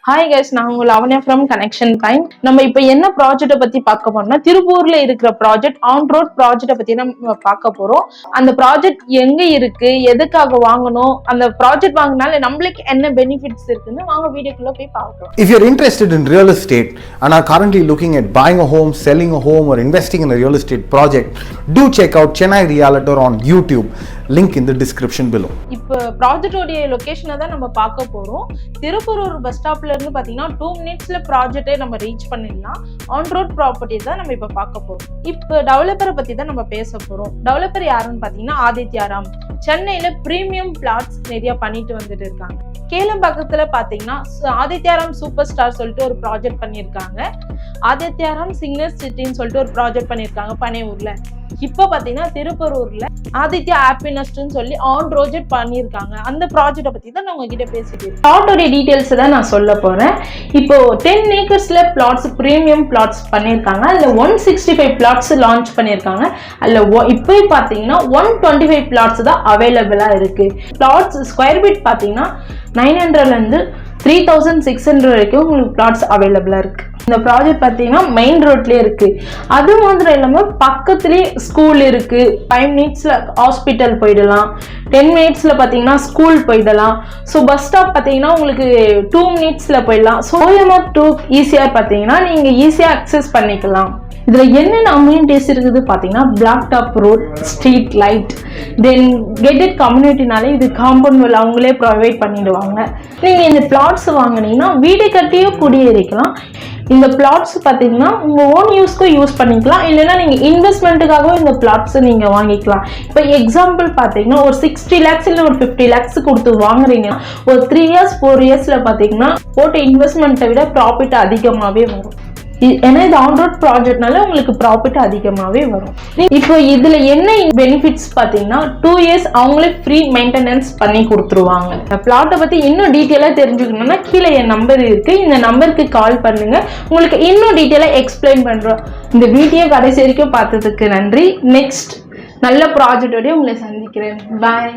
Hi guys, நான் உங்க Lavanya from connection time. நம்ம இப்ப என்ன ப்ராஜெக்ட்டை பத்தி பார்க்க போறோம்னா, திருப்பூர்ல இருக்கிற ப்ராஜெக்ட் ஆன் ரோட் ப்ராஜெக்ட்டை பத்தி நம்ம பார்க்க போறோம். அந்த ப்ராஜெக்ட் எங்க இருக்கு, எதுக்காக வாங்கணும், அந்த ப்ராஜெக்ட் வாங்கினால நம்மளுக்கு என்ன பெனிஃபிட்ஸ் இருக்குன்னு வாங்க வீடியோக்குள்ள போய் பார்க்கலாம். If you're interested in real estate and are currently looking at buying a home, selling a home or investing in a real estate project, do check out Chennai Realtor on YouTube. Link in the description below. இப்போ ப்ராஜெக்டோட லொகேஷனை தான் நம்ம பார்க்க போறோம். Tiruppur bus ஸ்டாப்ல இருந்து பாத்தீங்கன்னா 2 மினிட்ஸ்ல ப்ராஜெக்டை நம்ம ரீச் பண்ணிடலாம். ஆன் ரோட் ப்ராப்பர்ட்டி தான் நம்ம இப்ப பார்க்க போறோம். இப்போ டெவலப்பரை பத்தி தான் நம்ம பேச போறோம். டெவலப்பர் யாருன்னு பாத்தீங்கன்னா ஆதித்யாராம். சென்னையில பிரீமியம் பிளாட்ஸ் நிறைய பண்ணிட்டு வந்துட்டு இருக்காங்க. கேளம்பாக்கத்துல பாத்தீங்கன்னா ஆதித்யாராம் சூப்பர் ஸ்டார் சொல்லிட்டு ஒரு ப்ராஜெக்ட் பண்ணியிருக்காங்க. ஆதித்யாராம் சிக்னஸ் சிட்டின்னு சொல்லிட்டு ஒரு ப்ராஜெக்ட் பண்ணியிருக்காங்க பனையூர்ல. இப்போ பாத்தீங்கன்னா திருப்பூர்ல ஆதித்யா ஹாப்பினஸ்ட்னு சொல்லி ஆன் ப்ராஜெக்ட் பண்ணியிருக்காங்க. அந்த ப்ராஜெக்டை பத்தி தான் நான் உங்ககிட்ட பேசிட்டு இருக்கேன். பிளாட்டோட டீடைல்ஸ் தான் நான் சொல்ல போறேன். இப்போ 10 ஏக்கர்ஸ்ல பிளாட்ஸ் பிரீமியம் பிளாட்ஸ் பண்ணியிருக்காங்க. அதுல 165 பிளாட்ஸ் லான்ச் பண்ணியிருக்காங்க. அதுல இப்போ பாத்தீங்கன்னா 125 பிளாட்ஸ் தான் அவைலபிளா இருக்கு. பிளாட்ஸ் ஸ்கொயர் ஃபீட் பாத்தீங்கன்னா 900ல இருந்து 3600 வரைக்கும் உங்களுக்கு பிளாட்ஸ் அவைலபிளா இருக்கு. இந்த ப்ராஜெக்ட் பார்த்தீங்கன்னா மெயின் ரோட்லேயே இருக்கு. அது மாதிரி இல்லாமல் பக்கத்துலேயே ஸ்கூல் இருக்கு. 5 மினிட்ஸ்ல ஹாஸ்பிட்டல் போயிடலாம். 10 மினிட்ஸ்ல பார்த்தீங்கன்னா ஸ்கூல் போயிடலாம். ஸோ பஸ் ஸ்டாப் பார்த்தீங்கன்னா உங்களுக்கு 2 மினிட்ஸ்ல போயிடலாம். ஸோ OMR to ECR பார்த்தீங்கன்னா நீங்கள் ஈஸியாக அக்சஸ் பண்ணிக்கலாம். இதுல என்னென்ன அம்யூனிட்டிஸ் இருக்குது பாத்தீங்கன்னா black top road, street light, then gated கம்யூனிட்டினாலே இது காம்பவுண்ட் வால் அவங்களே ப்ரொவைட் பண்ணிடுவாங்க. நீங்க இந்த பிளாட்ஸ் வாங்கினீங்கன்னா வீடு கட்டியே குடியேறிக்கலாம். இந்த பிளாட்ஸ் பார்த்தீங்கன்னா உங்க ஓன் யூஸ்க்கும் யூஸ் பண்ணிக்கலாம், இல்லைன்னா நீங்க இன்வெஸ்ட்மெண்ட்டுக்காகவும் இந்த பிளாட்ஸ் நீங்க வாங்கிக்கலாம். இப்போ எக்ஸாம்பிள் பார்த்தீங்கன்னா ஒரு 60 lakhs இல்லை ஒரு 50 lakhs கொடுத்து வாங்குறீங்கன்னா ஒரு 3 years 4 yearsல பார்த்தீங்கன்னா போட்ட இன்வெஸ்ட்மெண்ட்டை விட ப்ராஃபிட் அதிகமாகவே வரும். ஏன்னா இது ஆன் ரோட் ப்ராஜெக்ட்னால உங்களுக்கு ப்ராஃபிட் அதிகமாகவே வரும். இப்போ இதுல என்ன பெனிஃபிட்ஸ் பார்த்தீங்கன்னா 2 years அவங்களே ஃப்ரீ மெயின்டெனன்ஸ் பண்ணி கொடுத்துருவாங்க. பிளாட்டை பத்தி இன்னும் டீட்டெயிலாக தெரிஞ்சுக்கணும்னா கீழே என் நம்பர் இருக்கு, இந்த நம்பருக்கு கால் பண்ணுங்க, உங்களுக்கு இன்னும் டீட்டெயிலாக எக்ஸ்பிளைன் பண்றோம். இந்த வீடியோ கடைசி வரைக்கும் பார்த்ததுக்கு நன்றி. நெக்ஸ்ட் நல்ல ப்ராஜெக்டோடய உங்களை சந்திக்கிறேன். பாய்.